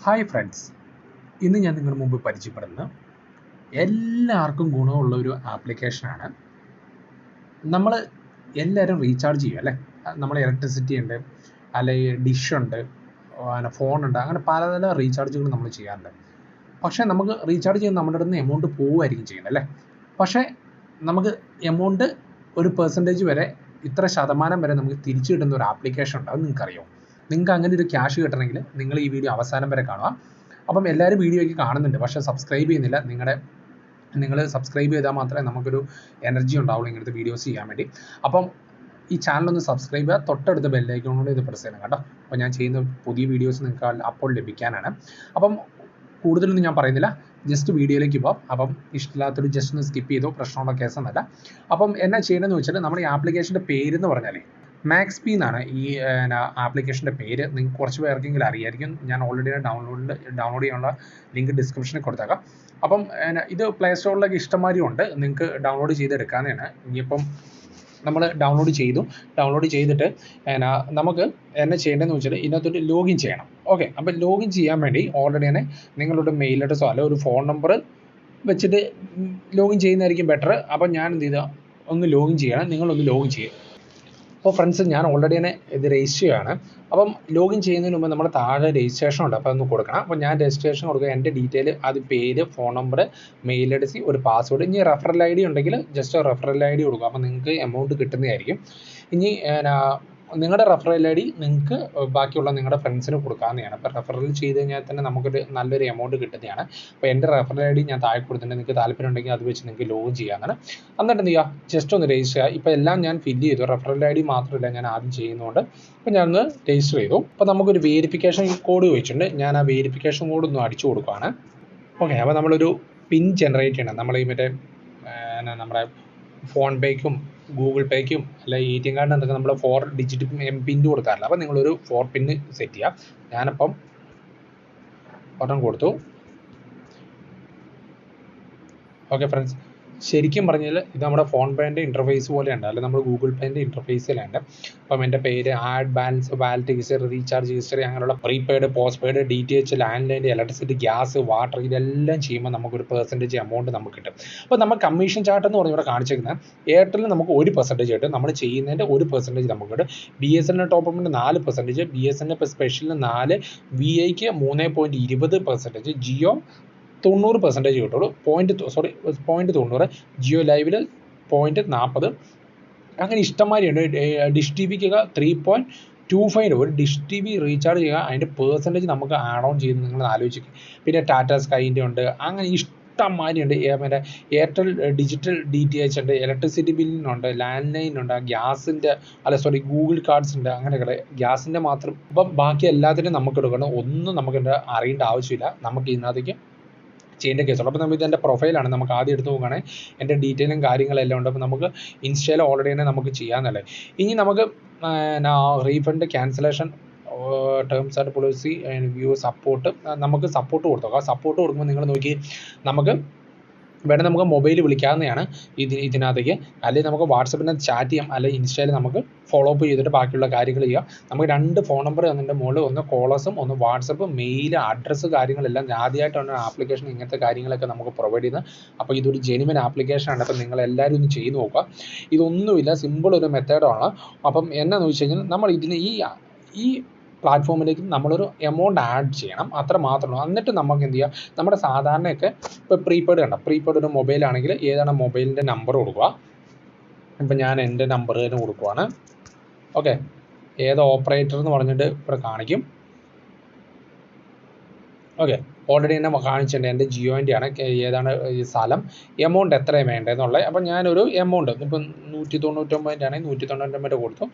Hi friends, ഇന്ന് ഞാൻ നിങ്ങളുടെ മുമ്പ് പരിചയപ്പെടുന്ന എല്ലാവർക്കും ഗുണമുള്ള ഒരു ആപ്ലിക്കേഷനാണ്. നമ്മൾ എല്ലാവരും റീചാർജ് ചെയ്യുക അല്ലേ? നമ്മൾ ഇലക്ട്രിസിറ്റി ഉണ്ട്, അല്ലെങ്കിൽ ഡിഷ് ഉണ്ട്, പിന്നെ ഫോണുണ്ട്, അങ്ങനെ പലതരം റീചാർജുകൾ നമ്മൾ ചെയ്യാറുണ്ട്. പക്ഷേ നമുക്ക് റീചാർജ് ചെയ്യുന്ന നമ്മുടെ അടുത്ത് നിന്ന് എമൗണ്ട് പോവുമായിരിക്കും ചെയ്യുന്നത് അല്ലേ? പക്ഷേ നമുക്ക് എമൗണ്ട് ഒരു പെർസെൻറ്റേജ് വരെ, ഇത്ര ശതമാനം വരെ നമുക്ക് തിരിച്ചു കിട്ടുന്ന ഒരു ആപ്ലിക്കേഷൻ ഉണ്ട്. അത് നിങ്ങൾക്കറിയാമോ? നിങ്ങൾക്ക് അങ്ങനെ ഒരു ക്യാഷ് കിട്ടണമെങ്കിൽ നിങ്ങൾ ഈ വീഡിയോ അവസാനം വരെ കാണുക. അപ്പം എല്ലാവരും വീഡിയോയ്ക്ക് കാണുന്നുണ്ട്, പക്ഷേ സബ്സ്ക്രൈബ് ചെയ്യുന്നില്ല. നിങ്ങൾ സബ്സ്ക്രൈബ് ചെയ്താൽ മാത്രമേ നമുക്കൊരു എനർജി ഉണ്ടാവുള്ളൂ ഇങ്ങനത്തെ വീഡിയോസ് ചെയ്യാൻ വേണ്ടി. അപ്പം ഈ ചാനലൊന്ന് സബ്സ്ക്രൈബ് ചെയ്യുക, തൊട്ടടുത്ത ബെല്ലൈക്കോണോട് ഇത് പ്രസ് ചെയ്യണം കേട്ടോ. അപ്പോൾ ഞാൻ ചെയ്യുന്ന പുതിയ വീഡിയോസ് നിങ്ങൾക്ക് അപ്പോൾ ലഭിക്കാനാണ്. അപ്പം കൂടുതലൊന്നും ഞാൻ പറയുന്നില്ല, ജസ്റ്റ് വീഡിയോയിലേക്ക് പോകാം. അപ്പം ഇഷ്ടമില്ലാത്തൊരു ജസ്റ്റ് ഒന്ന് സ്കിപ്പ് ചെയ്തോ, പ്രശ്നമുള്ള കേസൊന്നല്ല. അപ്പം എന്നാ ചെയ്യണമെന്ന് വെച്ചാൽ, നമ്മുടെ ഈ ആപ്ലിക്കേഷൻ്റെ പേരെന്ന് പറഞ്ഞാൽ മാക്സ്പി എന്നാണ് ഈ ആപ്ലിക്കേഷൻ്റെ പേര്. നിങ്ങൾക്ക് കുറച്ച് പേർക്കെങ്കിലും അറിയായിരിക്കും. ഞാൻ ഓൾറെഡി ഡൗൺലോഡ് ചെയ്യാനുള്ള ലിങ്ക് ഡിസ്ക്രിപ്ഷനിൽ കൊടുത്തേക്കാം. അപ്പം ഇത് പ്ലേ സ്റ്റോറിലൊക്കെ ഇഷ്ടംമാതിരി ഉണ്ട്, നിങ്ങൾക്ക് ഡൗൺലോഡ് ചെയ്തെടുക്കാവുന്നതാണ്. ഇനിയിപ്പം നമ്മൾ ഡൗൺലോഡ് ചെയ്തിട്ട് നമുക്ക് എന്നാ ചെയ്യേണ്ടതെന്ന് വെച്ചാൽ ഇതിനകത്തോട്ട് ലോഗിൻ ചെയ്യണം. ഓക്കെ, അപ്പം ലോഗിൻ ചെയ്യാൻ വേണ്ടി ഓൾറെഡി തന്നെ നിങ്ങളുടെ മെയിൽ അഡ്രസ്സോ അല്ല ഒരു ഫോൺ നമ്പർ വെച്ചിട്ട് ലോഗിൻ ചെയ്യുന്നതായിരിക്കും ബെറ്റർ. അപ്പം ഞാൻ എന്ത് ചെയ്താൽ ഒന്ന് ലോഗിൻ ചെയ്യണം, നിങ്ങളൊന്ന് ലോഗിൻ ചെയ്യുക. അപ്പോൾ ഫ്രണ്ട്സ്, ഞാൻ ഓൾറെഡി തന്നെ ഇത് രജിസ്റ്റർ ചെയ്യുകയാണ്. അപ്പം ലോഗിൻ ചെയ്യുന്നതിന് മുമ്പ് നമ്മൾ താഴെ രജിസ്ട്രേഷൻ ഉണ്ട്, അപ്പോൾ ഒന്ന് കൊടുക്കണം. അപ്പോൾ ഞാൻ രജിസ്ട്രേഷൻ കൊടുക്കുക, എൻ്റെ ഡീറ്റെയിൽ, അത് പേര്, ഫോൺ നമ്പർ, മെയിൽ അഡ്രസ്, ഒരു പാസ്വേഡ്. ഇനി റെഫറൽ ഐ ഡി ഉണ്ടെങ്കിൽ ജസ്റ്റ് റെഫറൽ ഐ ഡി കൊടുക്കുക, അപ്പോൾ നിങ്ങൾക്ക് എമൗണ്ട് കിട്ടുന്നതായിരിക്കും. ഇനി നിങ്ങളുടെ റെഫറൽ ഐ ഡി നിങ്ങൾക്ക് ബാക്കിയുള്ള നിങ്ങളുടെ ഫ്രണ്ട്സിന് കൊടുക്കാവുന്നതാണ്. അപ്പോൾ റെഫറൽ ചെയ്ത് കഴിഞ്ഞാൽ തന്നെ നമുക്കൊരു നല്ലൊരു എമൗണ്ട് കിട്ടുന്നതാണ്. അപ്പോൾ എൻ്റെ റെഫറൽ ഐ ഡി ഞാൻ താഴെ കൊടുത്തിട്ടുണ്ട്, നിങ്ങൾക്ക് താല്പര്യം ഉണ്ടെങ്കിൽ അത് വെച്ച് നിങ്ങൾക്ക് ലോഗിൻ ചെയ്യാവുന്നതാണ്. എന്നിട്ട് എന്ത് ചെയ്യുക, ജസ്റ്റ് ഒന്ന് രജിസ്റ്റർ ചെയ്യുക. ഇപ്പോൾ എല്ലാം ഞാൻ ഫില്ല് ചെയ്തു, റെഫറൽ ഐ ഡി മാത്രമല്ല ഞാൻ ആദ്യം ചെയ്യുന്നതുകൊണ്ട്. അപ്പോൾ ഞാനൊന്ന് രജിസ്റ്റർ ചെയ്തു. അപ്പോൾ നമുക്കൊരു വേരിഫിക്കേഷൻ കോഡ് ചോദിച്ചിട്ടുണ്ട്, ഞാൻ ആ വേരിഫിക്കേഷൻ കോഡ് ഒന്ന് അടിച്ചു കൊടുക്കുകയാണ്. ഓക്കെ, അപ്പോൾ നമ്മളൊരു പിൻ ജനറേറ്റ് ചെയ്യണം. നമ്മൾ ഈ മറ്റേ നമ്മുടെ ഫോൺ പേയ്ക്കും ഗൂഗിൾ പേയ്ക്കും അല്ല ATM കാർഡിന് എന്തൊക്കെ നമ്മൾ 4 ഡിജിറ്റ് പിൻ കൊടുക്കാറില്ല. അപ്പോൾ നിങ്ങളൊരു 4 പിൻ സെറ്റ് ചെയ്യുക. ഞാനപ്പം ഒരെണ്ണം കൊടുത്തു. ഓക്കെ ഫ്രണ്ട്സ്, ശരിക്കും പറഞ്ഞാൽ ഇത് നമ്മുടെ ഫോൺ പേൻ്റെ ഇൻ്റർഫേസ് പോലെയുണ്ട്, അല്ലെങ്കിൽ നമ്മൾ ഗൂഗിൾ പേൻ്റെ ഇൻ്റർഫേസിലുണ്ട്. അപ്പം എൻ്റെ പേര്, add balance, wallet history, recharge history, അങ്ങനെയുള്ള prepaid, postpaid, DTH, landline, electricity, gas, water, ഇതെല്ലാം ചെയ്യുമ്പോൾ നമുക്കൊരു പെർസെൻറ്റേജ് എമൗണ്ട് നമുക്ക് കിട്ടും. അപ്പോൾ നമ്മൾ കമ്മീഷൻ ചാർട്ട് എന്ന് പറഞ്ഞ് ഇവിടെ കാണിച്ചിരിക്കുന്നത്, എയർടെലിന് നമുക്ക് 1% കിട്ടും, നമ്മൾ ചെയ്യുന്നതിൻ്റെ 1% നമുക്ക് കിട്ടും. BSNL ടോപ്പപ്പിൻ്റെ 4%, BSNL സ്പെഷ്യലിന് 4%, VIക്ക് 3.20%, ജിയോ 90% കിട്ടുള്ളൂ. 0.90, ജിയോ ലൈവിൽ 0.40, അങ്ങനെ ഇഷ്ടംമാതിരിയുണ്ട്. ഡിഷ് TVക്കൊക്കെ 3.25. ഒരു ഡിഷ് TV റീചാർജ് ചെയ്യുക, അതിൻ്റെ പെർസെൻറ്റേജ് നമുക്ക് ആഡ് ഓൺ ചെയ്ത് നിങ്ങൾ ആലോചിക്കുക. പിന്നെ ടാറ്റ സ്കൈൻ്റെ ഉണ്ട്, അങ്ങനെ ഇഷ്ടംമാതിരിയുണ്ട്. മറ്റേ എയർടെൽ ഡിജിറ്റൽ DTH ഉണ്ട്, ഇലക്ട്രിസിറ്റി ബില്ലിനുണ്ട്, ലാൻഡ് ലൈനുണ്ട്, ഗ്യാസിൻ്റെ ഗൂഗിൾ കാർഡ്സ് ഉണ്ട്, അങ്ങനെയൊക്കെ ഗ്യാസിൻ്റെ മാത്രം. അപ്പം ബാക്കി എല്ലാത്തിനും നമുക്ക് എടുക്കണം, ഒന്നും നമുക്ക് അറിയേണ്ട ആവശ്യമില്ല, നമുക്ക് ഇതിനകത്തേക്ക് ചെയ്യേണ്ട കേസുള്ളൂ. അപ്പോൾ നമ്മൾ ഇതെൻ്റെ പ്രൊഫൈലാണ്, നമുക്ക് ആദ്യം എടുത്ത് നോക്കുകയാണെങ്കിൽ എൻ്റെ ഡീറ്റെയിലും കാര്യങ്ങളെല്ലാം ഉണ്ട്. അപ്പോൾ നമുക്ക് ഇൻസ്റ്റയിൽ ഓൾറെഡി തന്നെ നമുക്ക് ചെയ്യാമെന്നല്ലേ. ഇനി നമുക്ക് refund, cancellation, terms and policy, view, support, നമുക്ക് സപ്പോർട്ട് കൊടുത്തോക്കാം. സപ്പോർട്ട് കൊടുക്കുമ്പോൾ നിങ്ങൾ നോക്കി, നമുക്ക് വേണമെങ്കിൽ നമുക്ക് മൊബൈൽ വിളിക്കാവുന്നതാണ് ഇതിനകത്തേക്ക്, അല്ലെങ്കിൽ നമുക്ക് വാട്സപ്പിനകത്ത് ചാറ്റ് ചെയ്യാം, അല്ലെങ്കിൽ ഇൻസ്റ്റയിൽ നമുക്ക് ഫോളോ അപ്പ് ചെയ്തിട്ട് ബാക്കിയുള്ള കാര്യങ്ങൾ ചെയ്യാം. നമുക്ക് 2 ഫോൺ നമ്പർ അതിൻ്റെ മുകളിൽ, ഒന്ന് കോളേഴ്സും ഒന്ന് വാട്സപ്പ്, മെയിൽ, അഡ്രസ്സ്, കാര്യങ്ങളെല്ലാം ആദ്യമായിട്ടാണ് ആപ്ലിക്കേഷൻ ഇങ്ങനത്തെ കാര്യങ്ങളൊക്കെ നമുക്ക് പ്രൊവൈഡ് ചെയ്യുന്നത്. അപ്പോൾ ഇതൊരു ജെനുവിൻ ആപ്ലിക്കേഷനാണ്. അപ്പോൾ നിങ്ങൾ എല്ലാവരും ഒന്ന് ചെയ്ത് നോക്കുക. ഇതൊന്നുമില്ല, സിമ്പിൾ ഒരു മെത്തേഡാണ്. അപ്പം എന്നാന്ന് വെച്ച് കഴിഞ്ഞാൽ, നമ്മൾ ഇതിന് ഈ പ്ലാറ്റ്ഫോമിലേക്ക് നമ്മളൊരു എമൗണ്ട് ആഡ് ചെയ്യണം, അത്ര മാത്രമേ. എന്നിട്ട് നമുക്ക് എന്ത് ചെയ്യാം, നമ്മുടെ സാധാരണയൊക്കെ ഇപ്പോൾ പ്രീപെയ്ഡ് കണ്ട, പ്രീപെയ്ഡ് ഒരു മൊബൈലാണെങ്കിൽ ഏതാണ് മൊബൈലിൻ്റെ നമ്പർ കൊടുക്കുക. ഇപ്പം ഞാൻ എൻ്റെ നമ്പർ തന്നെ കൊടുക്കുവാണ്. ഓക്കെ, ഏത് ഓപ്പറേറ്റർ എന്ന് പറഞ്ഞിട്ട് ഇവിടെ കാണിക്കും. ഓക്കെ, ഓൾറെഡി തന്നെ കാണിച്ചിട്ടുണ്ട്, എൻ്റെ ജിയോൻ്റെ ആണ്. ഏതാണ് ഈ സ്ഥലം, എമൗണ്ട് എത്രയാണ് വേണ്ടതെന്നുള്ളത്. അപ്പം ഞാനൊരു എമൗണ്ട് ഇപ്പം 199 ആണെങ്കിൽ 199 കൊടുത്തു.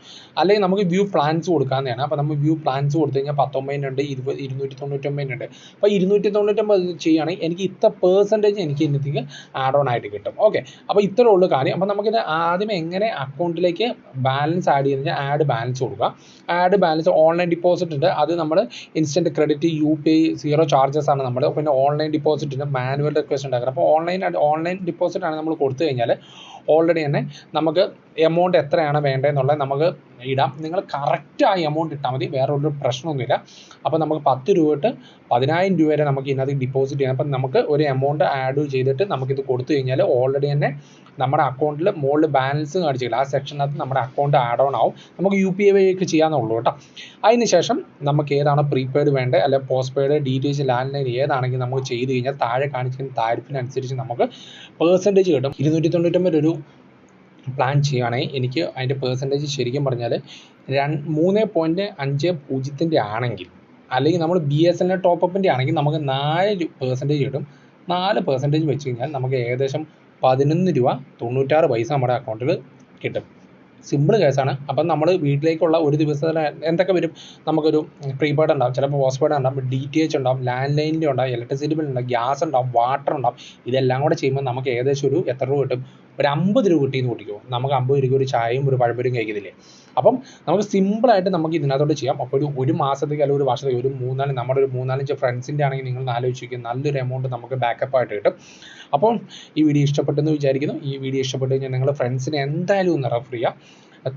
അല്ലെങ്കിൽ നമുക്ക് വ്യൂ പ്ലാൻസ് കൊടുക്കാവുന്നതാണ്. അപ്പോൾ നമ്മൾ വ്യൂ പ്ലാൻസ് കൊടുത്തു കഴിഞ്ഞാൽ 19 ഉണ്ട്, 299 ഉണ്ട്. അപ്പോൾ 299 ചെയ്യുകയാണെങ്കിൽ എനിക്ക് ഇത്ര പെർസെൻറ്റേജ് എനിക്ക് ഇതിനകത്തേക്ക് ആഡ് ഓൺ ആയിട്ട് കിട്ടും. ഓക്കെ, അപ്പോൾ ഇത്രേ ഉള്ളൂ കാര്യം. അപ്പോൾ നമുക്കിത് ആദ്യമേ എങ്ങനെ അക്കൗണ്ടിലേക്ക് ബാലൻസ് ആഡ് ചെയ്യുന്നത്, ആഡ് ബാലൻസ് കൊടുക്കുക. ആഡ് ബാലൻസ്, ഓൺലൈൻ ഡിപ്പോസിറ്റ് ഉണ്ട്, അത് നമ്മൾ ഇൻസ്റ്റൻറ്റ് ക്രെഡിറ്റ്, UPI, 0 ചാർജസ് ആണ് നമ്മൾ. പിന്നെ ഓൺലൈൻ ഡിപ്പോസിറ്റിന് മാനുവൽ റിക്വസ്റ്റ് ഉണ്ടാക്കുന്നത്. അപ്പോൾ ഓൺലൈൻ ഡിപ്പോസിറ്റ് ആണ് നമ്മൾ കൊടുത്തു കഴിഞ്ഞാൽ ഓൾറെഡി തന്നെ നമുക്ക് എമൗണ്ട് എത്രയാണ് വേണ്ടതെന്നുള്ളത് നമുക്ക് ഇടാം. നിങ്ങൾ കറക്റ്റ് ആ എമൗണ്ട് ഇട്ടാൽ മതി, വേറെ ഒരു പ്രശ്നമൊന്നുമില്ല. അപ്പോൾ നമുക്ക് 10 രൂപ തൊട്ട് 10,000 രൂപ വരെ നമുക്ക് ഇതിനകത്ത് ഡിപ്പോസിറ്റ് ചെയ്യാം. അപ്പം നമുക്ക് ഒരു എമൗണ്ട് ആഡ് ചെയ്തിട്ട് നമുക്കിത് കൊടുത്തു കഴിഞ്ഞാൽ ഓൾറെഡി തന്നെ നമ്മുടെ അക്കൗണ്ടിൽ മുകളിൽ ബാലൻസ് കാണിച്ചില്ല, ആ സെക്ഷനകത്ത് നമ്മുടെ അക്കൗണ്ട് ആഡ് ഓൺ ആവും. നമുക്ക് UPI വഴിയൊക്കെ ചെയ്യാമെന്നുള്ളൂ കേട്ടോ. അതിന് ശേഷം നമുക്ക് ഏതാണ് പ്രീപെയ്ഡ് വേണ്ടത് അല്ലെങ്കിൽ postpaid, DTH, landline ഏതാണെങ്കിൽ നമുക്ക് ചെയ്ത് കഴിഞ്ഞാൽ താഴെ കാണിക്കുന്ന താരിഫിനനുസരിച്ച് നമുക്ക് പെർസെൻറ്റേജ് കിട്ടും. 299 ഒരു പ്ലാൻ ചെയ്യുകയാണെങ്കിൽ എനിക്ക് അതിൻ്റെ പെർസെൻറ്റേജ് ശരിക്കും പറഞ്ഞാൽ 3.50 ആണെങ്കിൽ, അല്ലെങ്കിൽ നമ്മൾ BSNL ടോപ്പപ്പിൻ്റെ ആണെങ്കിൽ നമുക്ക് 4% കിട്ടും. 4% വെച്ച് കഴിഞ്ഞാൽ നമുക്ക് ഏകദേശം 11 രൂപ 96 പൈസ നമ്മുടെ അക്കൗണ്ടിൽ കിട്ടും. സിമ്പിൾ കേസാണ്. അപ്പം നമ്മൾ വീട്ടിലേക്കുള്ള ഒരു ദിവസത്തിൽ എന്തൊക്കെ വരും, നമുക്കൊരു പ്രീപെയ്ഡ് ഉണ്ടാവും, ചിലപ്പോൾ പോസ്റ്റ് പെയ്ഡ് ഉണ്ടാവും, DTH ഉണ്ടാവും, ലാൻഡ് ലൈനിൻ്റെ ഉണ്ടാവും, ഇലക്ട്രിസിറ്റി ബിൽ ഉണ്ടാവും, ഗ്യാസ് ഉണ്ടാവും, വാട്ടർ ഉണ്ടാവും. ഇതെല്ലാം കൂടെ ചെയ്യുമ്പോൾ നമുക്ക് ഏകദേശം ഒരു എത്ര രൂപ കിട്ടും, ഒരു 50 രൂപ കിട്ടിയെന്ന് കൂട്ടിക്കോ. നമുക്ക് 50 രൂപ ഒരു ചായയും ഒരു പഴംപൊരിയും കഴിക്കുന്നില്ലേ. അപ്പം നമുക്ക് സിമ്പിളായിട്ട് നമുക്ക് ഇതിനകത്തോട്ട് ചെയ്യാം. അപ്പോൾ ഒരു മാസത്തേക്ക് അല്ലെങ്കിൽ ഒരു വർഷത്തേക്ക് നമ്മുടെ ഒരു 3-4 ഫ്രണ്ട്സിൻ്റെ ആണെങ്കിൽ നിങ്ങൾ ആലോചിക്കുക, നല്ലൊരു എമൗണ്ട് നമുക്ക് ബാക്കപ്പ് ആയിട്ട് കിട്ടും. അപ്പോൾ ഈ വീഡിയോ ഇഷ്ടപ്പെട്ടെന്ന് വിചാരിക്കുന്നു. ഈ വീഡിയോ ഇഷ്ടപ്പെട്ട് കഴിഞ്ഞാൽ നിങ്ങളുടെ ഫ്രണ്ട്സിനെ എന്തായാലും ഒന്ന് റെഫർ ചെയ്യുക.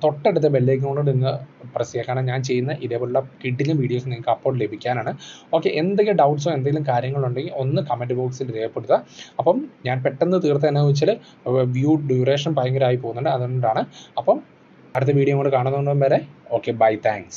തൊട്ടടുത്ത ബെല്ലൈക്കൺ നിന്ന് പ്രസ് ചെയ്യുക, കാരണം ഞാൻ ചെയ്യുന്ന ഇതേപോലുള്ള കിഡിലും വീഡിയോസ് നിങ്ങൾക്ക് അപ്പോൾ ലഭിക്കാനാണ്. ഓക്കെ, എന്തെങ്കിലും ഡൗട്ട്സോ എന്തെങ്കിലും കാര്യങ്ങളുണ്ടെങ്കിൽ ഒന്ന് കമൻറ്റ് ബോക്സിൽ രേഖപ്പെടുത്തുക. അപ്പം ഞാൻ പെട്ടെന്ന് തീർത്തതെന്നു വെച്ചാൽ ഡ്യൂറേഷൻ ഭയങ്കരമായി പോകുന്നുണ്ട്, അതുകൊണ്ടാണ്. അപ്പം അടുത്ത വീഡിയോ കൂടെ കാണുന്നതുകൊണ്ട് വരെ ഓക്കെ, ബൈ, താങ്ക്സ്.